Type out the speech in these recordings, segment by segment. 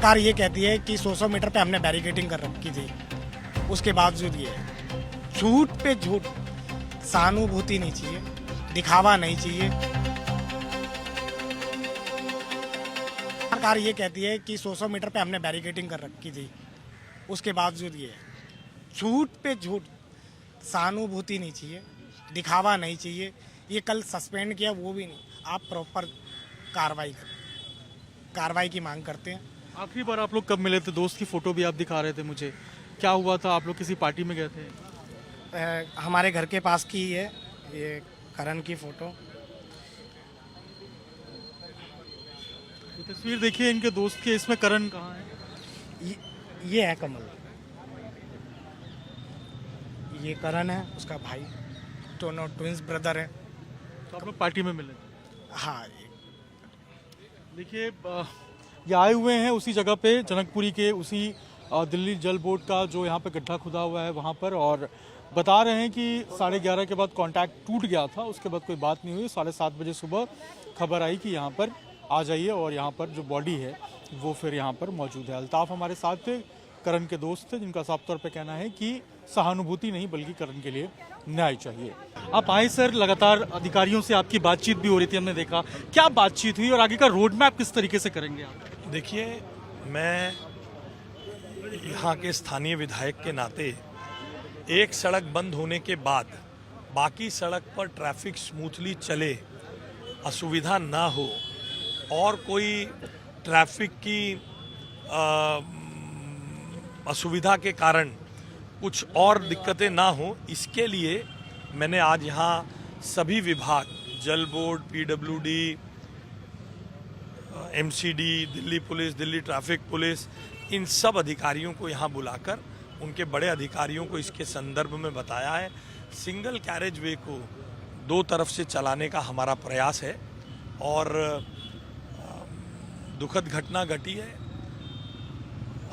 सरकार ये कहती है कि 100 मीटर पे हमने बैरिकेडिंग कर रखी थी, उसके बावजूद ये झूठ पे झूठ। सहानुभूति नहीं चाहिए, दिखावा नहीं चाहिए। सरकार ये कहती है कि 100 मीटर पे हमने बैरिकेडिंग कर रखी थी, उसके बावजूद ये झूठ पे झूठ। सहानुभूति नहीं चाहिए, दिखावा नहीं चाहिए। ये कल सस्पेंड किया, वो भी नहीं। आप प्रॉपर कार्रवाई की मांग करते हैं। आखिरी बार आप लोग कब मिले थे? दोस्त की फोटो भी आप दिखा रहे थे मुझे, क्या हुआ था? आप लोग किसी पार्टी में गए थे? हमारे घर के पास की ही है ये करण की फोटो। तो तस्वीर देखिए इनके दोस्त की, इसमें करण कहाँ है? ये है कमल, ये करण है, उसका भाई। दोनों ट्विंस ब्रदर है। तो आप लोग पार्टी में मिले? हाँ। देखिए ये आए हुए हैं उसी जगह पे, जनकपुरी के उसी दिल्ली जल बोर्ड का जो यहाँ पे गड्ढा खुदा हुआ है वहाँ पर, और बता रहे हैं कि 11:30 के बाद कांटेक्ट टूट गया था। उसके बाद कोई बात नहीं हुई। 7:30 बजे सुबह खबर आई कि यहाँ पर आ जाइए, और यहाँ पर जो बॉडी है वो फिर यहाँ पर मौजूद है। अल्ताफ हमारे साथ थे, करण के दोस्त थे, जिनका साफ तौर पे कहना है कि सहानुभूति नहीं बल्कि करण के लिए न्याय चाहिए। आप आए सर, लगातार अधिकारियों से आपकी बातचीत भी हो रही थी, हमने देखा। क्या बातचीत हुई और आगे का रोड मैप किस तरीके से करेंगे आप? देखिए, मैं यहाँ के स्थानीय विधायक के नाते एक सड़क बंद होने के बाद बाकी सड़क पर ट्रैफिक स्मूथली चले, असुविधा ना हो और कोई ट्रैफिक की असुविधा के कारण कुछ और दिक्कतें ना हो, इसके लिए मैंने आज यहाँ सभी विभाग, जल board, PWD, MCD, Delhi police, Delhi traffic police, इन सब अधिकारियों को यहाँ बुलाकर उनके बड़े अधिकारियों को इसके संदर्भ में बताया है। सिंगल कैरेज वे को 2 तरफ से चलाने का हमारा प्रयास है और दुखद घटना घटी है।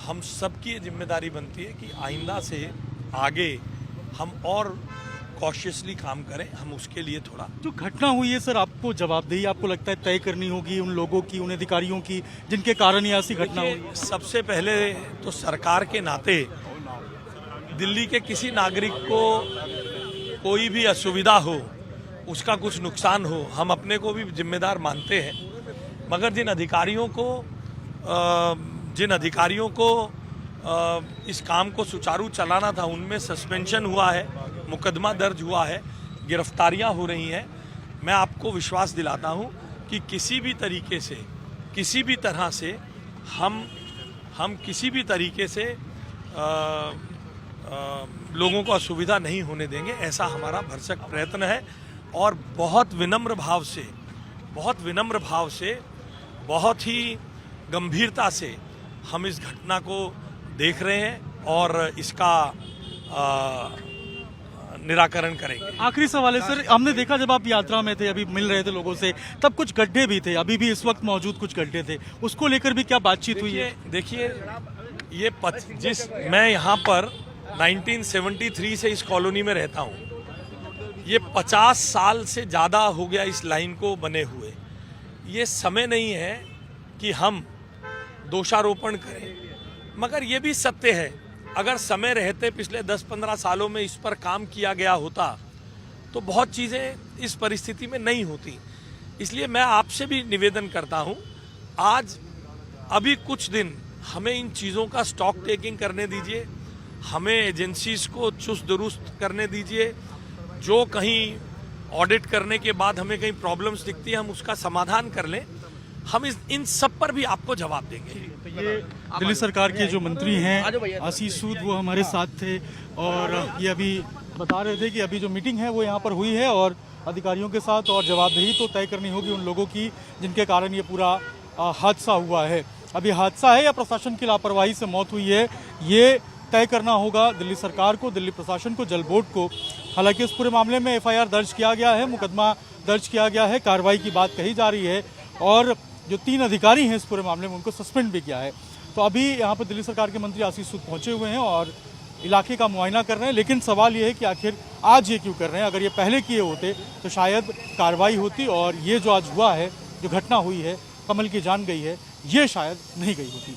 हम सबकी ये जिम्मेदारी बनती है कि आइंदा से आगे हम और कॉशियसली काम करें। हम उसके लिए थोड़ा जो घटना हुई है सर, आपको जवाबदेही आपको लगता है तय करनी होगी उन लोगों की, उन अधिकारियों की जिनके कारण ये ऐसी घटना हुई? सबसे पहले तो सरकार के नाते दिल्ली के किसी नागरिक को कोई भी असुविधा हो, उसका कुछ नुकसान हो, हम अपने को भी जिम्मेदार मानते हैं। मगर जिन अधिकारियों को इस काम को सुचारू चलाना था, उनमें सस्पेंशन हुआ है, मुकदमा दर्ज हुआ है, गिरफ्तारियां हो रही हैं। मैं आपको विश्वास दिलाता हूं कि किसी भी तरीके से, किसी भी तरह से हम किसी भी तरीके से लोगों को असुविधा नहीं होने देंगे। ऐसा हमारा भरसक प्रयत्न है और बहुत विनम्र भाव से, बहुत ही गंभीरता से हम इस घटना को देख रहे हैं और इसका निराकरण करेंगे। आखिरी सवाल है सर, हमने देखा जब आप यात्रा में थे, अभी मिल रहे थे लोगों से, तब कुछ गड्ढे भी थे, अभी भी इस वक्त मौजूद कुछ गड्ढे थे, उसको लेकर भी क्या बातचीत हुई है? देखिए, ये मैं यहाँ पर 1973 से इस कॉलोनी में रहता हूँ। ये 50 साल से ज़्यादा हो गया इस लाइन को बने हुए। ये समय नहीं है कि हम दोषारोपण करें, मगर ये भी सत्य है, अगर समय रहते पिछले 10-15 सालों में इस पर काम किया गया होता तो बहुत चीज़ें इस परिस्थिति में नहीं होती। इसलिए मैं आपसे भी निवेदन करता हूँ, आज अभी कुछ दिन हमें इन चीज़ों का स्टॉक टेकिंग करने दीजिए, हमें एजेंसीज को चुस्त दुरुस्त करने दीजिए। जो कहीं ऑडिट करने के बाद हमें कहीं प्रॉब्लम्स दिखती है, हम उसका समाधान कर लें। हम इन सब पर भी आपको जवाब देंगे। तो ये दिल्ली सरकार के जो मंत्री हैं आशीष सूद, वो हमारे साथ थे और ये अभी बता रहे थे कि अभी जो मीटिंग है वो यहाँ पर हुई है और अधिकारियों के साथ, और जवाबदेही तो तय करनी होगी उन लोगों की जिनके कारण ये पूरा हादसा हुआ है। अभी हादसा है या प्रशासन की लापरवाही से मौत हुई है, ये तय करना होगा दिल्ली सरकार को, दिल्ली प्रशासन को, जल बोर्ड को। हालांकि इस पूरे मामले में एफआईआर दर्ज किया गया है, मुकदमा दर्ज किया गया है, कार्रवाई की बात कही जा रही है और जो 3 अधिकारी हैं इस पूरे मामले में उनको सस्पेंड भी किया है। तो अभी यहाँ पर दिल्ली सरकार के मंत्री आशीष सूद पहुंचे हुए हैं और इलाके का मुआयना कर रहे हैं। लेकिन सवाल ये है कि आखिर आज ये क्यों कर रहे हैं? अगर ये पहले किए होते तो शायद कार्रवाई होती और ये जो आज हुआ है, जो घटना हुई है, कमल की जान गई है, ये शायद नहीं गई होती।